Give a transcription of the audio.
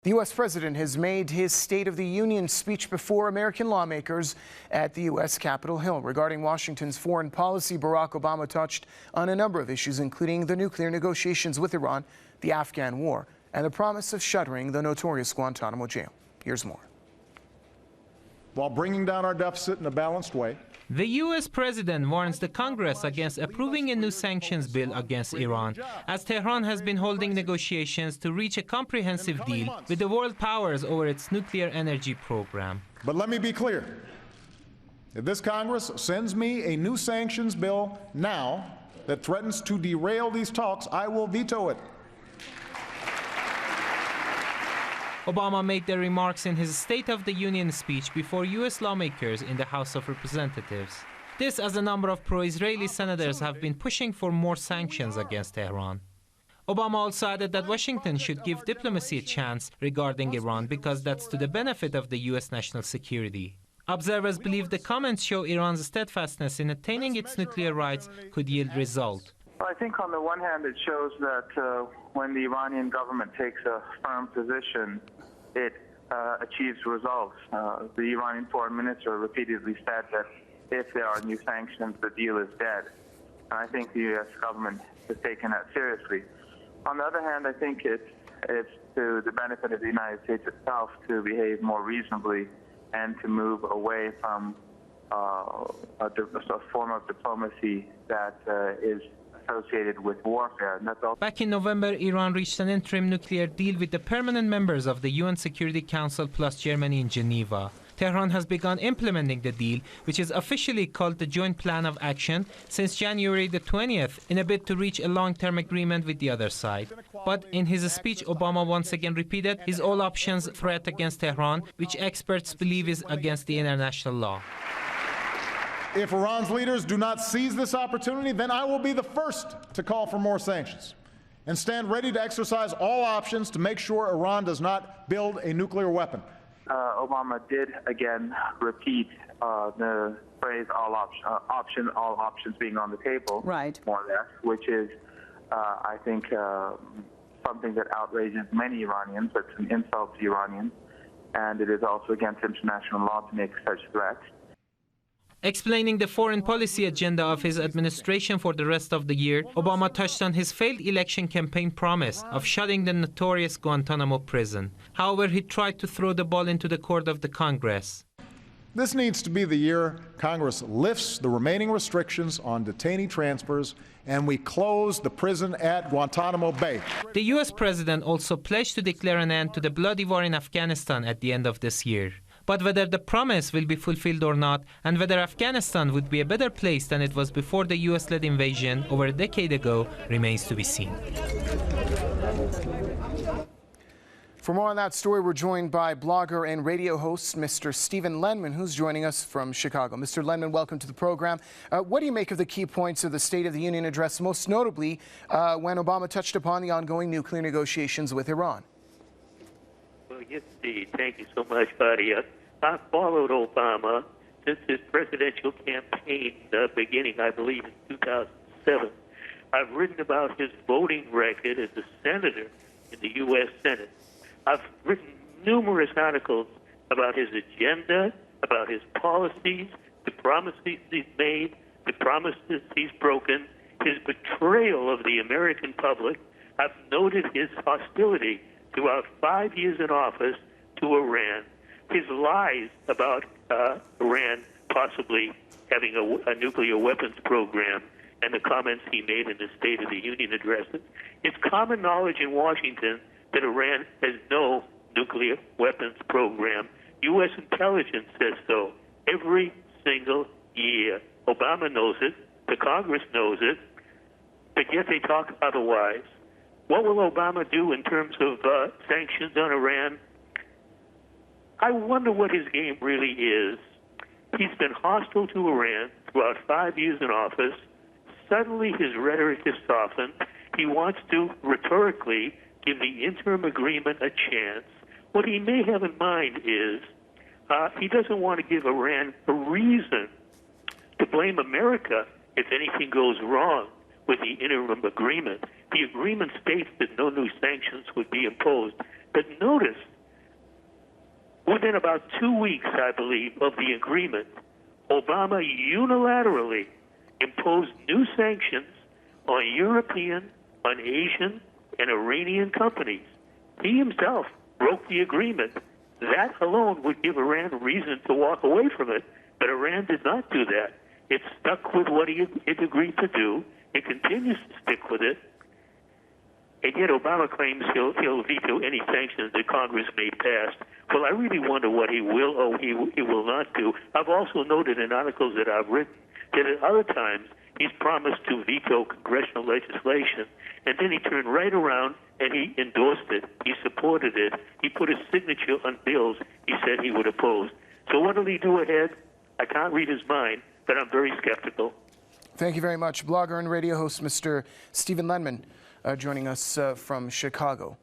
The U.S. president has made his State of the Union speech before American lawmakers at the U.S. Capitol Hill. Regarding Washington's foreign policy, Barack Obama touched on a number of issues, including the nuclear negotiations with Iran, the Afghan war, and the promise of shuttering the notorious Guantanamo jail. Here's more. While bringing down our deficit in a balanced way, the U.S. president warns the Congress against approving a new sanctions bill against Iran, as Tehran has been holding negotiations to reach a comprehensive deal with the world powers over its nuclear energy program. But let me be clear. If this Congress sends me a new sanctions bill now that threatens to derail these talks, I will veto it. Obama made the remarks in his State of the Union speech before U.S. lawmakers in the House of Representatives. This as a number of pro-Israeli senators have been pushing for more sanctions against Tehran. Obama also added that Washington should give diplomacy a chance regarding Iran because that's to the benefit of the U.S. national security. Observers believe the comments show Iran's steadfastness in attaining its nuclear rights could yield result. Well, I think on the one hand it shows that when the Iranian government takes a firm position, it achieves results. The Iranian foreign minister repeatedly said that if there are new sanctions, the deal is dead. And I think the U.S. government has taken that seriously. On the other hand, I think it's to the benefit of the United States itself to behave more reasonably and to move away from a form of diplomacy that is associated with warfare. And that's all. Back in November, Iran reached an interim nuclear deal with the permanent members of the UN Security Council plus Germany in Geneva. Tehran has begun implementing the deal, which is officially called the Joint Plan of Action, since January the 20th, in a bid to reach a long-term agreement with the other side. But in his speech, Obama once again repeated his all-options threat against Tehran, which experts believe is against the international law. If Iran's leaders do not seize this opportunity, then I will be the first to call for more sanctions and stand ready to exercise all options to make sure Iran does not build a nuclear weapon. Obama did again repeat the phrase all options being on the table, right, more or less, which is, I think, something that outrages many Iranians. It's an insult to Iranians, and it is also against international law to make such threats. Explaining the foreign policy agenda of his administration for the rest of the year, Obama touched on his failed election campaign promise of shutting the notorious Guantanamo prison. However, he tried to throw the ball into the court of the Congress. This needs to be the year Congress lifts the remaining restrictions on detainee transfers and we close the prison at Guantanamo Bay. The U.S. president also pledged to declare an end to the bloody war in Afghanistan at the end of this year. But whether the promise will be fulfilled or not, and whether Afghanistan would be a better place than it was before the U.S.-led invasion over a decade ago, remains to be seen. For more on that story, we're joined by blogger and radio host Mr. Stephen Lenman, who's joining us from Chicago. Mr. Lenman, welcome to the program. What do you make of the key points of the State of the Union address, most notably when Obama touched upon the ongoing nuclear negotiations with Iran? Well, yes, indeed. Thank you so much, buddy. I followed Obama since his presidential campaign beginning, I believe, in 2007. I've written about his voting record as a senator in the U.S. Senate. I've written numerous articles about his agenda, about his policies, the promises he's made, the promises he's broken, his betrayal of the American public. I've noted his hostility throughout 5 years in office to Iran, his lies about Iran possibly having a nuclear weapons program, and the comments he made in the State of the Union addresses. It's common knowledge in Washington that Iran has no nuclear weapons program. U.S. intelligence says so every single year. Obama knows it. The Congress knows it. But yet they talk otherwise. What will Obama do in terms of sanctions on Iran? I wonder what his game really is. He's been hostile to Iran throughout 5 years in office. Suddenly his rhetoric is softened. He wants to rhetorically give the interim agreement a chance. What he may have in mind is he doesn't want to give Iran a reason to blame America if anything goes wrong with the interim agreement. The agreement states that no new sanctions would be imposed. But notice Within about 2 weeks, I believe, of the agreement, Obama unilaterally imposed new sanctions on European, on Asian, and Iranian companies. He himself broke the agreement. That alone would give Iran reason to walk away from it, but Iran did not do that. It stuck with what it agreed to do. It continues to stick with it. And yet Obama claims he'll veto any sanctions that Congress may pass. Well, I really wonder what he will or he will not do. I've also noted in articles that I've written that at other times he's promised to veto congressional legislation, and then he turned right around and he endorsed it. He supported it. He put his signature on bills he said he would oppose. So what will he do ahead? I can't read his mind, but I'm very skeptical. Thank you very much. Blogger and radio host Mr. Stephen Lenman joining us from Chicago.